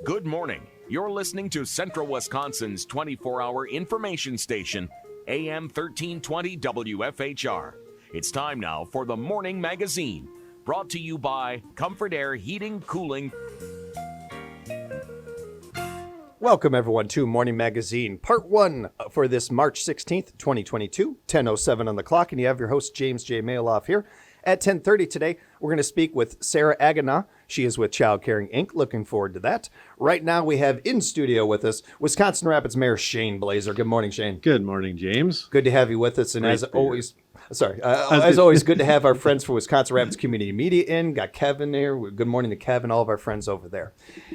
Good morning. You're listening to Central Wisconsin's 24-hour information station, AM 1320 WFHR. It's time now for the Morning Magazine, brought to you by Comfort Air Heating, Cooling. Welcome, everyone, to Morning Magazine, Part 1 for this March 16th, 2022, 10:07 on the clock, and you have your host, James J. Malouf, here. At 10:30 today, we're going to speak with Sarah Agana. She is with Child Caring, Inc. Looking forward to that. Right now, we have in studio with us Wisconsin Rapids Mayor Shane Blaser. Good morning, Shane. Good morning, James. Good to have you with us. And Great as always, good to have our friends for Wisconsin Rapids Community Media in. Got Kevin here. Good morning to Kevin, all of our friends over there.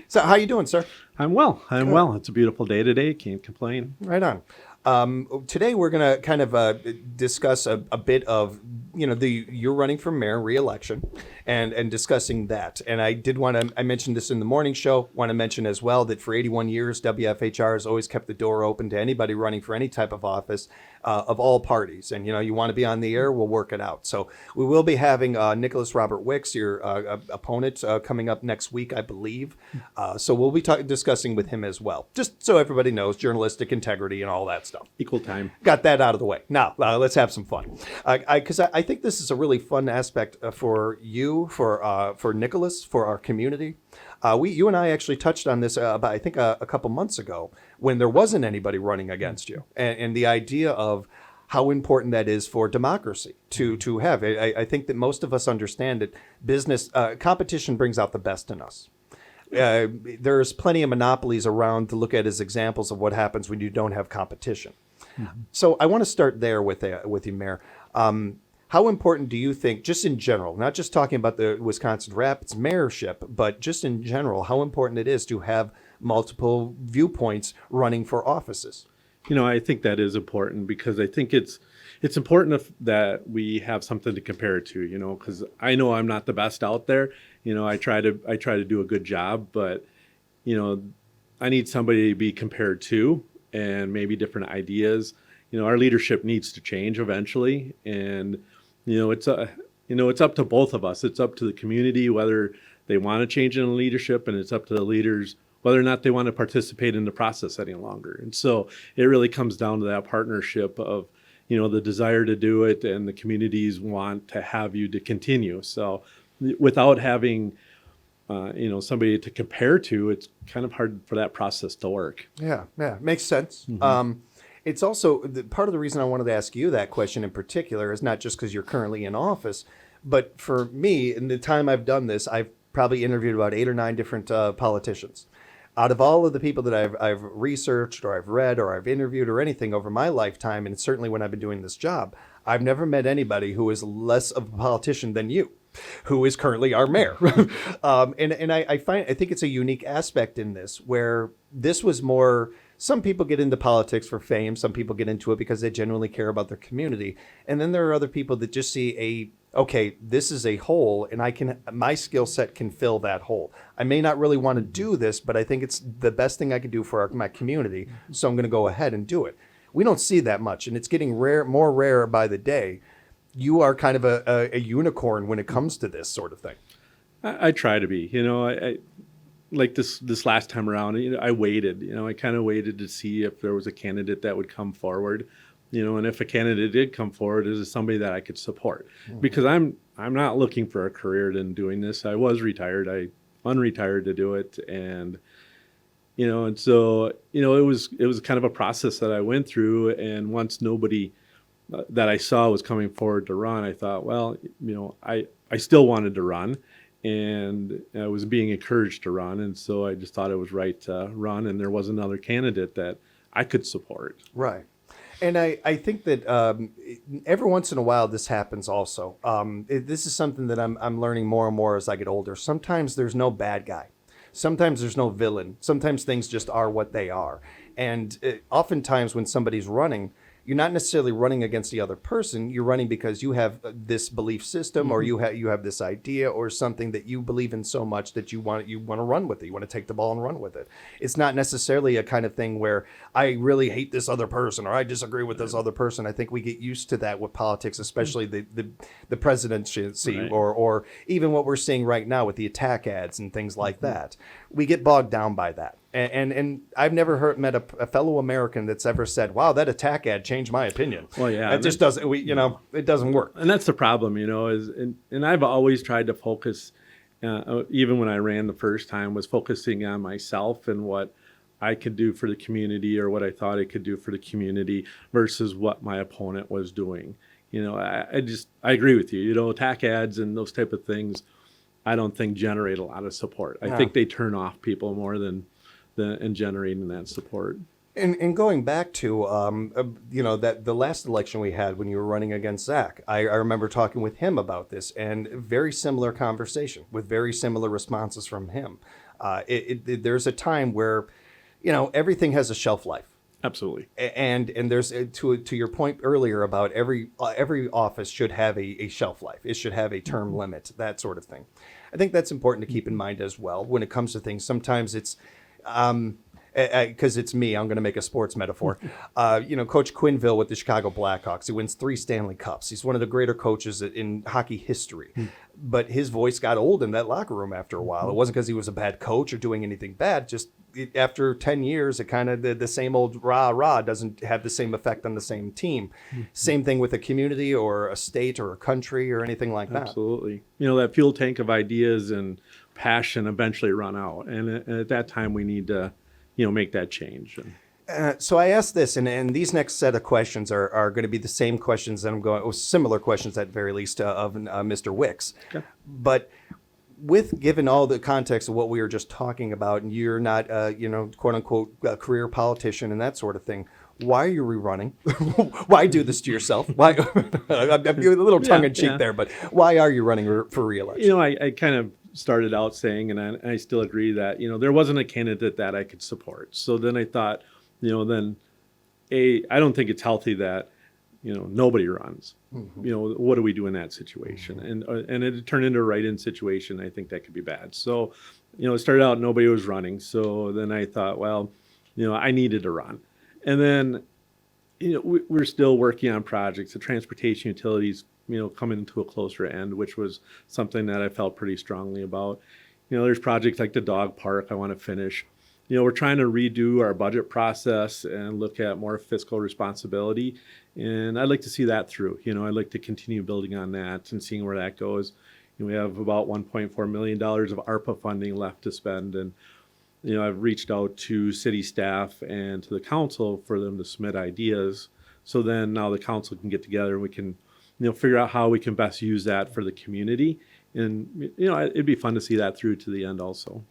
So how you doing, sir? I'm well. Well. It's a beautiful day today. Can't complain. Right on. Today we're going to kind of discuss a bit of, you're running for mayor re-election and discussing that. And I mentioned this in the morning show, want to mention as well that for 81 years, WFHR has always kept the door open to anybody running for any type of office of all parties. And, you want to be on the air, we'll work it out. So we will be having Nicholas Robert Wicks, your opponent, coming up next week, I believe. So we'll be discussing with him as well, just so everybody knows journalistic integrity and all that stuff. Equal time. Got that out of the way. Now, let's have some fun. Because I think this is a really fun aspect for you, for Nicholas, for our community. You and I actually touched on this about, I think, a couple months ago when there wasn't anybody running against you. And the idea of how important that is for democracy to have. I think that most of us understand that business competition brings out the best in us. There's plenty of monopolies around to look at as examples of what happens when you don't have competition. Mm-hmm. So I want to start there with you, Mayor. How important do you think, just in general, not just talking about the Wisconsin Rapids mayorship, but just in general, how important it is to have multiple viewpoints running for offices? I think that is important because I think it's important that we have something to compare it to, because I know I'm not the best out there. I try to do a good job, but, I need somebody to be compared to and maybe different ideas. Our leadership needs to change eventually. And, it's up to both of us. It's up to the community, whether they want to change in leadership, and it's up to the leaders whether or not they want to participate in the process any longer. And so it really comes down to that partnership of, the desire to do it and the communities want to have you to continue. So without having, somebody to compare to, it's kind of hard for that process to work. Yeah, makes sense. Mm-hmm. It's also part of the reason I wanted to ask you that question in particular is not just because you're currently in office, but for me, in the time I've done this, I've probably interviewed about 8 or 9 different politicians. Out of all of the people that I've researched or I've read or I've interviewed or anything over my lifetime, and certainly when I've been doing this job, I've never met anybody who is less of a politician than you, who is currently our mayor. And I think it's a unique aspect in this where this was more. Some people get into politics for fame. Some people get into it because they genuinely care about their community. And then there are other people that just see this is a hole and my skill set can fill that hole. I may not really want to do this, but I think it's the best thing I can do for my community. So I'm going to go ahead and do it. We don't see that much, and it's getting more rare by the day. You are kind of a unicorn when it comes to this sort of thing. I try to be, I like this last time around, I waited, I kind of waited to see if there was a candidate that would come forward, and if a candidate did come forward, is it somebody that I could support? Mm-hmm. Because I'm not looking for a career in doing this. I was retired. I unretired to do it. And, and so, it was kind of a process that I went through. And once nobody that I saw was coming forward to run, I thought, well, I still wanted to run. And I was being encouraged to run. And so I just thought it was right to run. And there was another candidate that I could support. Right. And I think that every once in a while this happens also. This is something that I'm learning more and more as I get older. Sometimes there's no bad guy. Sometimes there's no villain. Sometimes things just are what they are. And oftentimes when somebody's running, you're not necessarily running against the other person. You're running because you have this belief system, or you have this idea or something that you believe in so much that you want to run with it. You want to take the ball and run with it. It's not necessarily a kind of thing where I really hate this other person or I disagree with this other person. I think we get used to that with politics, especially the presidency, Right. or even what we're seeing right now with the attack ads and things like that. We get bogged down by that. And I've never met a fellow American that's ever said, "Wow, that attack ad changed my opinion." Well, yeah, it just doesn't. It doesn't work. And that's the problem, and I've always tried to focus, even when I ran the first time, was focusing on myself and what I could do for the community or what I thought I could do for the community versus what my opponent was doing. I agree with you. Attack ads and those type of things, I don't think generate a lot of support. I think they turn off people more than in generating that support. And going back to that the last election we had when you were running against Zach, I remember talking with him about this, and very similar conversation with very similar responses from him. There's a time where everything has a shelf life. Absolutely. And there's to your point earlier about every office should have a shelf life. It should have a term limit, that sort of thing. I think that's important to keep in mind as well when it comes to things. Sometimes it's because it's me, I'm going to make a sports metaphor. Coach Quinville with the Chicago Blackhawks, he wins 3 Stanley Cups. He's one of the greater coaches in hockey history. But his voice got old in that locker room after a while. It wasn't because he was a bad coach or doing anything bad. Just after 10 years, it kind of the same old rah doesn't have the same effect on the same team. Same thing with a community or a state or a country or anything like that. Absolutely. That fuel tank of ideas and passion eventually run out. And at that time, we need to make that change. So I asked this, and these next set of questions are going to be the same questions that I'm going, or similar questions at very least of Mr. Wicks. Okay. But given all the context of what we were just talking about, and you're not, quote unquote, a career politician and that sort of thing, why are you rerunning? Why do this to yourself? Why? I'm a little tongue in cheek there, but why are you running for re-election? I kind of started out saying, and I still agree that, there wasn't a candidate that I could support. So then I thought, I don't think it's healthy that, nobody runs. What do we do in that situation? And it turned into a write-in situation. I think that could be bad. So, it started out nobody was running. So then I thought, well, I needed to run. And then, we're still working on projects. The transportation utilities, coming to a closer end, which was something that I felt pretty strongly about. There's projects like the dog park I want to finish. We're trying to redo our budget process and look at more fiscal responsibility. And I'd like to see that through. I'd like to continue building on that and seeing where that goes. We have about $1.4 million of ARPA funding left to spend. And, I've reached out to city staff and to the council for them to submit ideas. So then now the council can get together and we can, figure out how we can best use that for the community. And, it'd be fun to see that through to the end also.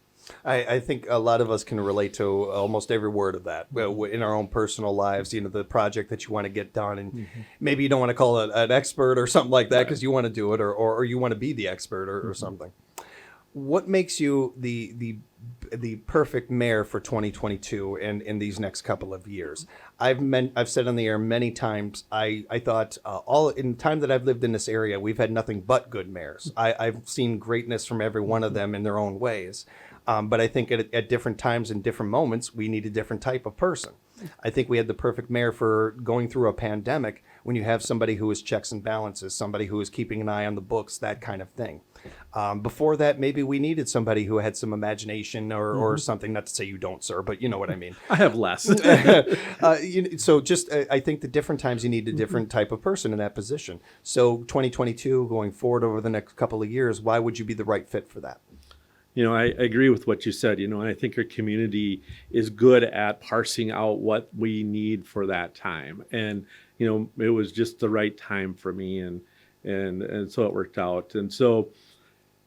I think a lot of us can relate to almost every word of that in our own personal lives, the project that you want to get done. And maybe you don't want to call it an expert or something like that because you want to do it or you want to be the expert or something. What makes you the perfect mayor for 2022 and in these next couple of years? I've said on the air many times, I thought all in time that I've lived in this area, we've had nothing but good mayors. I've seen greatness from every one of them in their own ways. But I think at different times and different moments, we need a different type of person. I think we had the perfect mayor for going through a pandemic when you have somebody who is checks and balances, somebody who is keeping an eye on the books, that kind of thing. Before that, maybe we needed somebody who had some imagination or something, not to say you don't, sir, but you know what I mean. I have less. So I think the different times you need a different type of person in that position. So 2022, going forward over the next couple of years, why would you be the right fit for that? I agree with what you said, and I think our community is good at parsing out what we need for that time. And, it was just the right time for me and so it worked out. And so,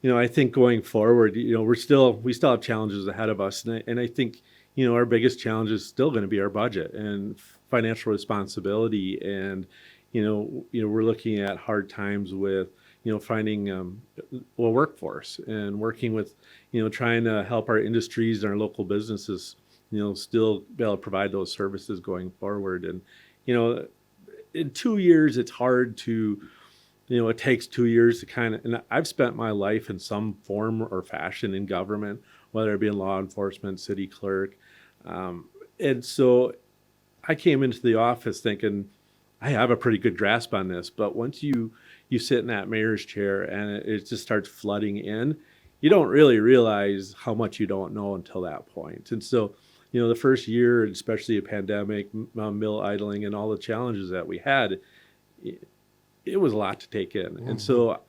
I think going forward, we still have challenges ahead of us. And I think, our biggest challenge is still going to be our budget and financial responsibility. And, we're looking at hard times with, finding a workforce and working with, trying to help our industries and our local businesses, still be able to provide those services going forward. And, in 2 years, it's hard to, it takes 2 years to kind of, and I've spent my life in some form or fashion in government, whether it be in law enforcement, city clerk. And so I came into the office thinking, I have a pretty good grasp on this, but once you sit in that mayor's chair and it just starts flooding in, you don't really realize how much you don't know until that point. And so, the first year, especially a pandemic, mill idling, and all the challenges that we had, it was a lot to take in. And so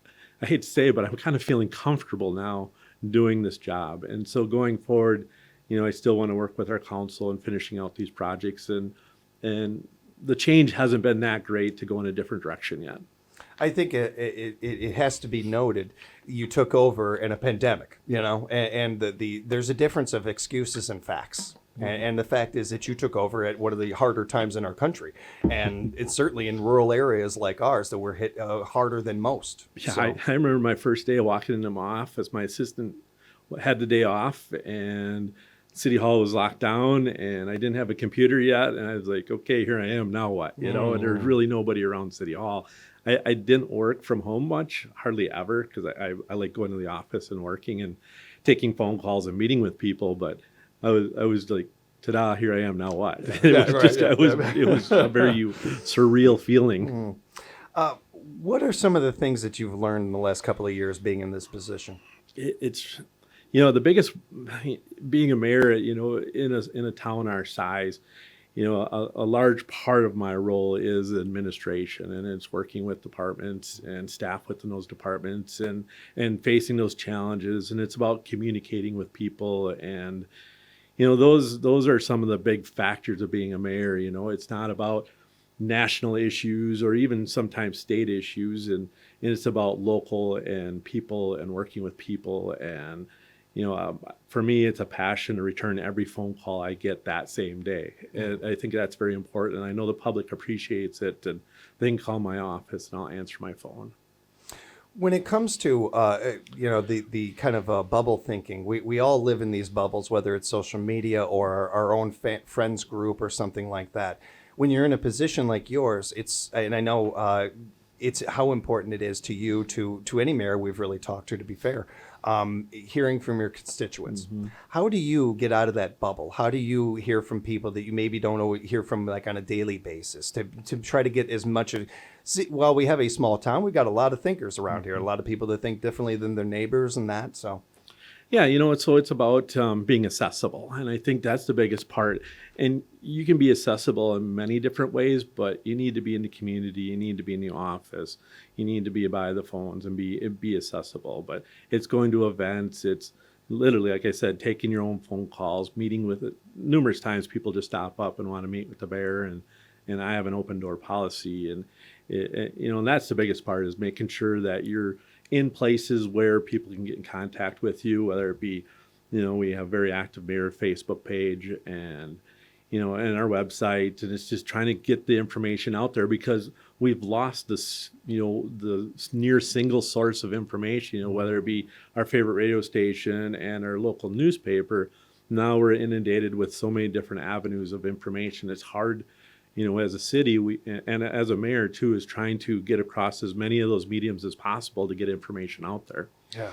I hate to say it, but I'm kind of feeling comfortable now doing this job. And so going forward, I still want to work with our council and finishing out these projects. And the change hasn't been that great to go in a different direction yet. I think it has to be noted, you took over in a pandemic, and there's a difference of excuses and facts. And the fact is that you took over at one of the harder times in our country. And it's certainly in rural areas like ours that we're hit harder than most. Yeah, So, I remember my first day walking into my office. My assistant had the day off and City Hall was locked down and I didn't have a computer yet. And I was like, okay, here I am. Now what? And there's really nobody around City Hall. I didn't work from home much, hardly ever, because I like going to the office and working and taking phone calls and meeting with people. But I was like, ta-da, here I am, now what? It was a very surreal feeling. what are some of the things that you've learned in the last couple of years being in this position? It's the biggest, being a mayor, in a town our size, a large part of my role is administration, and it's working with departments and staff within those departments and facing those challenges. And it's about communicating with people. And, those are some of the big factors of being a mayor. It's not about national issues or even sometimes state issues. And it's about local and people and working with people. And, for me, it's a passion to return every phone call I get that same day. And I think that's very important. And I know the public appreciates it. And they can call my office and I'll answer my phone. When it comes to, the kind of bubble thinking, we all live in these bubbles, whether it's social media or our own friends group or something like that. When you're in a position like yours, and I know it's how important it is to you, to any mayor we've really talked to be fair, hearing from your constituents. Mm-hmm. How do you get out of that bubble? How do you hear from people that you maybe don't hear from like on a daily basis to try to get as much of, well, we have a small town. We've got a lot of thinkers around here, a lot of people that think differently than their neighbors and that. So. Yeah, so it's about being accessible. And I think that's the biggest part. And you can be accessible in many different ways, but you need to be in the community. You need to be in the office. You need to be by the phones and be accessible. But it's going to events. It's literally, like I said, taking your own phone calls, meeting with it. Numerous times people just stop up and want to meet with the mayor. And I have an open door policy. And, and that's the biggest part, is making sure that you're in places where people can get in contact with you, whether it be, we have very active mayor Facebook page and, and our website. And it's just trying to get the information out there, because we've lost this, the near single source of information, whether it be our favorite radio station and our local newspaper. Now we're inundated with so many different avenues of information. It's hard, as a city, and as a mayor too, is trying to get across as many of those mediums as possible to get information out there. Yeah.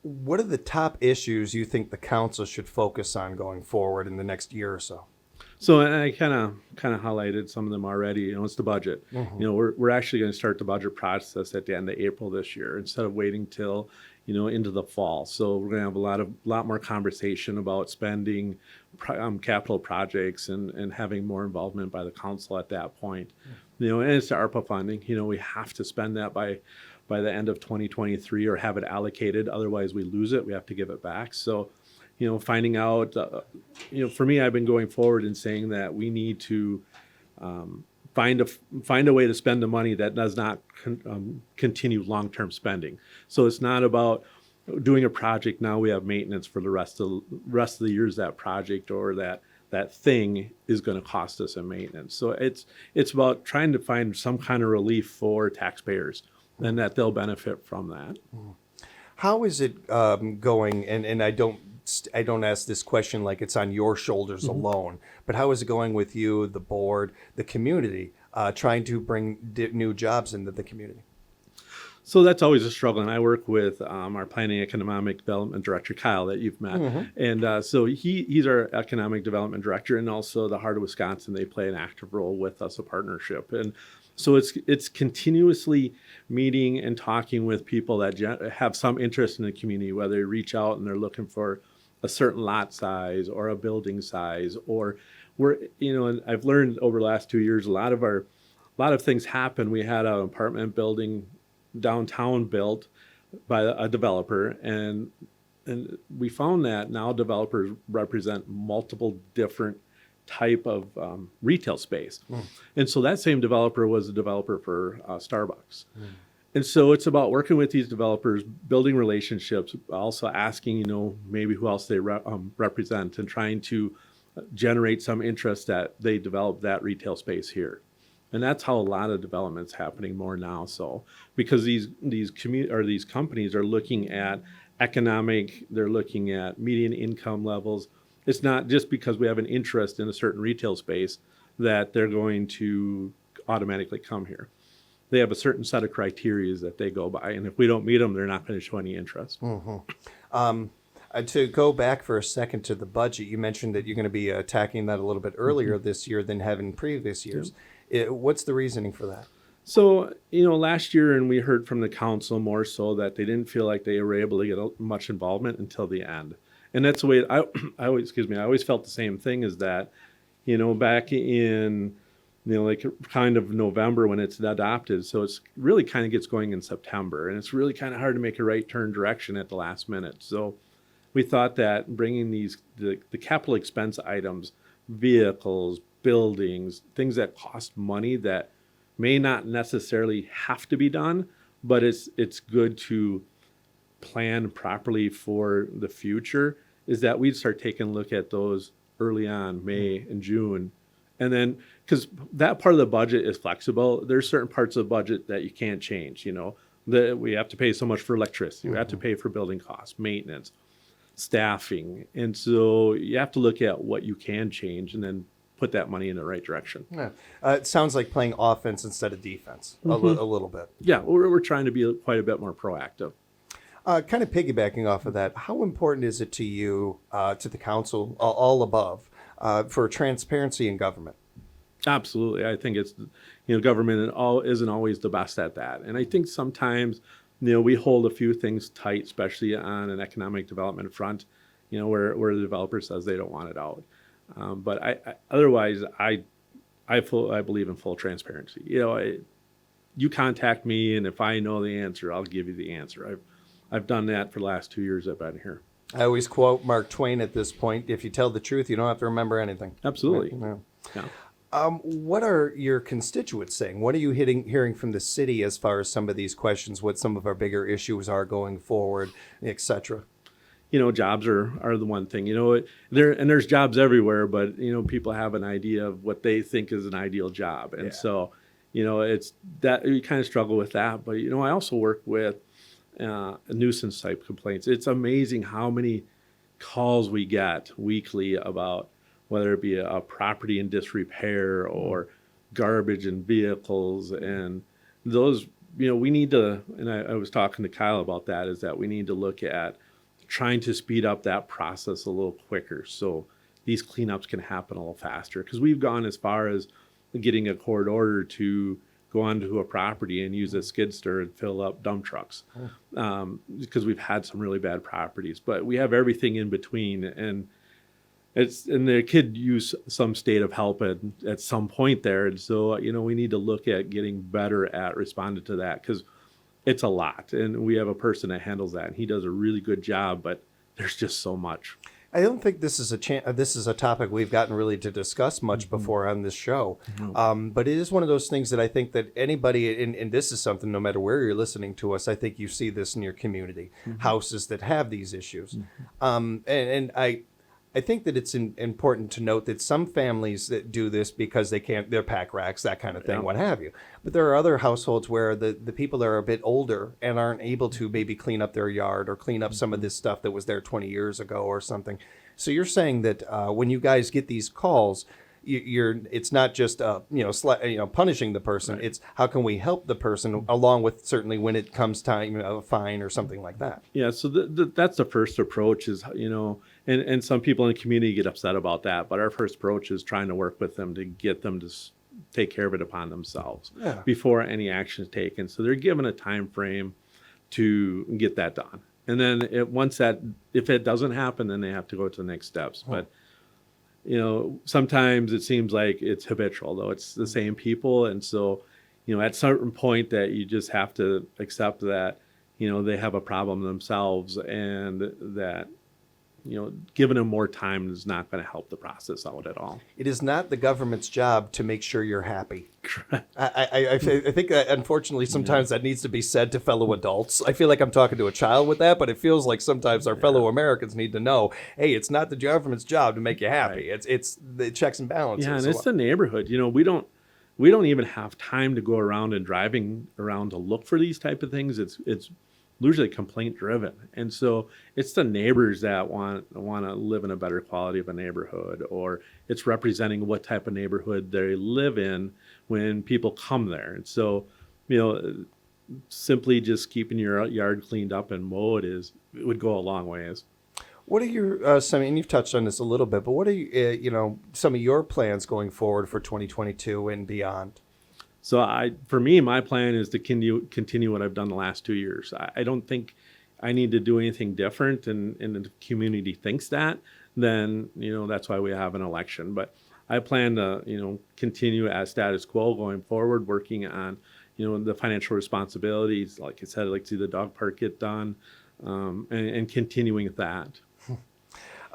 What are the top issues you think the council should focus on going forward in the next year or so? So I kind of highlighted some of them already. It's the budget. Mm-hmm. We're actually going to start the budget process at the end of April this year, instead of waiting till into the fall. So we're going to have a lot more conversation about spending, capital projects, and having more involvement by the council at that point. And it's the ARPA funding. We have to spend that by the end of 2023 or have it allocated. Otherwise, we lose it. We have to give it back. So, finding out, for me, I've been going forward and saying that we need to find a way to spend the money that does not continue long-term spending. So it's not about doing a project now we have maintenance for the rest of the years that project or that thing is going to cost us in maintenance. So it's about trying to find some kind of relief for taxpayers and that they'll benefit from that. How is it going? And I don't ask this question like it's on your shoulders alone, but how is it going with you, the board, the community, trying to bring new jobs into the community? So that's always a struggle, and I work with our Planning Economic Development Director, Kyle, that you've met. And so he's our Economic Development Director, and also the Heart of Wisconsin, they play an active role with us, a partnership. And so it's continuously meeting and talking with people that have some interest in the community, whether they reach out and they're looking for a certain lot size or a building size, or and I've learned over the last 2 years, a lot of things happen. We had an apartment building downtown built by a developer, and we found that now developers represent multiple different type of retail space. And so that same developer was a developer for Starbucks. And so it's about working with these developers, building relationships, also asking, maybe who else they represent, and trying to generate some interest that they develop that retail space here. And that's how a lot of development's happening more now. So because these companies are looking at they're looking at median income levels. It's not just because we have an interest in a certain retail space that they're going to automatically come here. They have a certain set of criteria that they go by, and if we don't meet them, they're not going to show any interest. To go back for a second to the budget, you mentioned that you're going to be attacking that a little bit earlier this year than have in previous years. What's the reasoning for that? So, last year, and we heard from the council more so that they didn't feel like they were able to get much involvement until the end. And that's the way I always felt the same thing, is that, back in, like kind of November when it's adopted. So it's really kind of gets going in September, and it's really kind of hard to make a right turn direction at the last minute. So we thought that bringing the capital expense items, vehicles, buildings, things that cost money that may not necessarily have to be done, but it's good to plan properly for the future, is that we'd start taking a look at those early on, May and June. And then, because that part of the budget is flexible, there's certain parts of the budget that you can't change, that we have to pay so much for electricity, we have to pay for building costs, maintenance, staffing. And so you have to look at what you can change and then put that money in the right direction. Yeah. It sounds like playing offense instead of defense a little bit. Yeah, we're trying to be quite a bit more proactive. Kind of piggybacking off of that, how important is it to you, to the council, all above, for transparency in government? Absolutely. I think it's, government isn't always the best at that. And I think sometimes, we hold a few things tight, especially on an economic development front, where the developer says they don't want it out. But otherwise, I believe in full transparency. You contact me, and if I know the answer, I'll give you the answer. I've done that for the last 2 years I've been here. I always quote Mark Twain at this point: if you tell the truth, you don't have to remember anything. Absolutely. Right? Yeah. What are your constituents saying? What are you hearing from the city as far as some of these questions, what some of our bigger issues are going forward, et cetera? Jobs are the one thing, there's jobs everywhere, but, people have an idea of what they think is an ideal job. And so, it's that you kind of struggle with that. But, I also work with nuisance type complaints. It's amazing how many calls we get weekly about whether it be a property in disrepair or garbage in vehicles. And those, we need to, and I was talking to Kyle about that, is that we need to look at trying to speed up that process a little quicker so these cleanups can happen a little faster. Because we've gone as far as getting a court order to go onto a property and use a skid steer and fill up dump trucks, because we've had some really bad properties. But we have everything in between, and they could use some state of help at some point there. And so, we need to look at getting better at responding to that, because it's a lot. And we have a person that handles that, and he does a really good job, but there's just so much. I don't think this is a topic we've gotten really to discuss much before on this show. But it is one of those things that I think that anybody, and this is something, no matter where you're listening to us, I think you see this in your community, houses that have these issues. And I think that it's important to note that some families that do this because they're pack racks, that kind of thing, what have you. But there are other households where the people that are a bit older and aren't able to maybe clean up their yard or clean up some of this stuff that was there 20 years ago or something. So you're saying that when you guys get these calls, it's not just punishing the person. Right. It's how can we help the person along with certainly when it comes time a fine or something like that. Yeah, so that's the first approach is, and some people in the community get upset about that, but our first approach is trying to work with them to get them to take care of it upon themselves before any action is taken. So they're given a time frame to get that done. And then if it doesn't happen, then they have to go to the next steps. But, sometimes it seems like it's habitual, though. It's the same people. And so, at a certain point that you just have to accept that, they have a problem themselves and that, giving them more time is not going to help the process out at all. It is not the government's job to make sure you're happy. I think that unfortunately sometimes that needs to be said to fellow adults. I feel like I'm talking to a child with that, but it feels like sometimes our fellow Americans need to know, hey, it's not the government's job to make you happy. Right. It's the checks and balances. Yeah, and it's the neighborhood. We don't even have time to go around and driving around to look for these type of things. It's usually complaint driven, and so it's the neighbors that want to live in a better quality of a neighborhood, or it's representing what type of neighborhood they live in when people come there. And so simply just keeping your yard cleaned up and mowed it would go a long ways. What are your and you've touched on this a little bit, but what are some of your plans going forward for 2022 and beyond? So for me, my plan is to continue what I've done the last 2 years. I don't think I need to do anything different, and the community thinks that, then, that's why we have an election. But I plan to, continue as status quo going forward, working on, the financial responsibilities. Like I said, I'd like to see the dog park get done, and continuing that.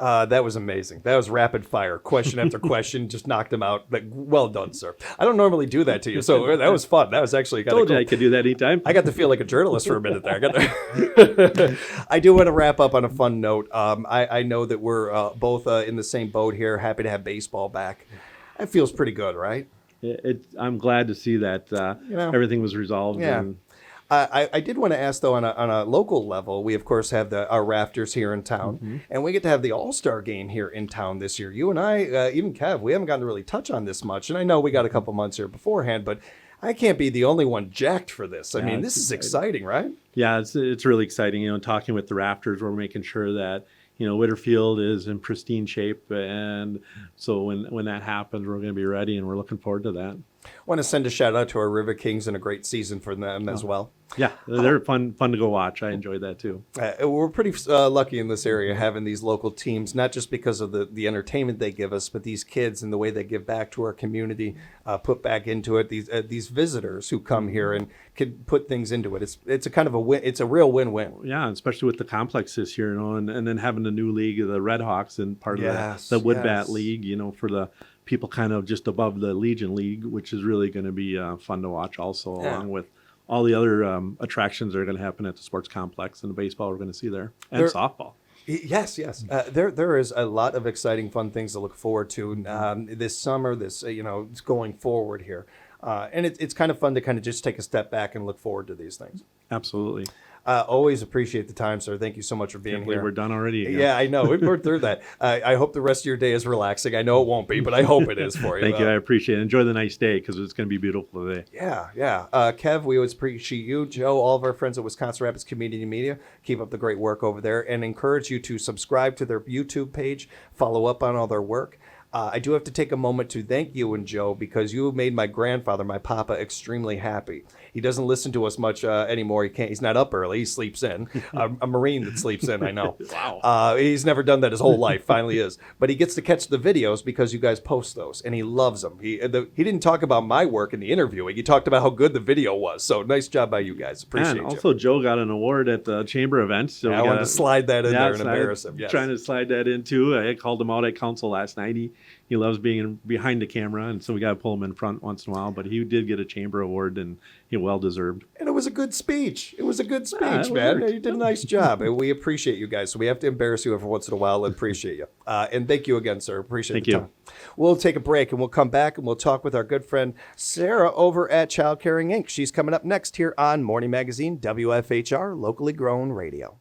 That was amazing. That was rapid fire, question after question, just knocked him out. Like, well done, sir. I don't normally do that to you, so that was fun. That was actually kind of cool. I could do that anytime. I got to feel like a journalist for a minute there. I do want to wrap up on a fun note. I know that we're both in the same boat here. Happy to have baseball back. That feels pretty good, right? I'm glad to see that everything was resolved. Yeah. I did want to ask, though, on a local level, we, of course, have our Rafters here in town, and we get to have the All-Star game here in town this year. You and I, even Kev, we haven't gotten to really touch on this much, and I know we got a couple months here beforehand, but I can't be the only one jacked for this. I mean, this is exciting, right? Yeah, it's really exciting. Talking with the Rafters, we're making sure that Whitterfield is in pristine shape, and so when that happens, we're going to be ready, and we're looking forward to that. I want to send a shout out to our River Kings and a great season for them as well. Yeah, they're fun to go watch. I enjoyed that too. We're pretty lucky in this area having these local teams, not just because of the entertainment they give us, but these kids and the way they give back to our community, put back into it. These visitors who come here and can put things into it. It's a kind of a win. It's a real win-win. Yeah, especially with the complex this year, and then having the new league, the Red Hawks, and part of the Woodbat League, for the people kind of just above the Legion League, which is really going to be fun to watch also, along with all the other attractions that are going to happen at the sports complex, and the baseball we're going to see there, and softball. Yes. There is a lot of exciting, fun things to look forward to this summer, it's going forward here. And it's kind of fun to kind of just take a step back and look forward to these things. Absolutely. Always appreciate the time, sir. Thank you so much for being here. We're done already. Yeah, I know. We've worked through that. I hope the rest of your day is relaxing. I know it won't be, but I hope it is for you. Thank you. I appreciate it. Enjoy the nice day, because it's going to be beautiful today. Yeah. Kev, we always appreciate you. Joe, all of our friends at Wisconsin Rapids Community Media, keep up the great work over there, and encourage you to subscribe to their YouTube page, follow up on all their work. I do have to take a moment to thank you and Joe, because you made my grandfather, my papa, extremely happy. He doesn't listen to us much anymore. He's not up early. He sleeps in. A Marine that sleeps in, I know. Wow. He's never done that his whole life. Finally is. But he gets to catch the videos because you guys post those, and he loves them. He didn't talk about my work in the interviewing. He talked about how good the video was. So nice job by you guys. Appreciate it. And also, Joe got an award at the chamber event. So I wanted to slide that in there and embarrass him. Yes. Trying to slide that in too. I called him out at council last night. He loves being behind the camera, and so we got to pull him in front once in a while. But he did get a chamber award, and he well deserved. And it was a good speech. Man. You did a nice job. And we appreciate you guys. So we have to embarrass you every once in a while and appreciate you. And thank you again, sir. Appreciate the time. We'll take a break, and we'll come back, and we'll talk with our good friend Sarah over at Child Caring Inc. She's coming up next here on Morning Magazine, WFHR, locally grown radio.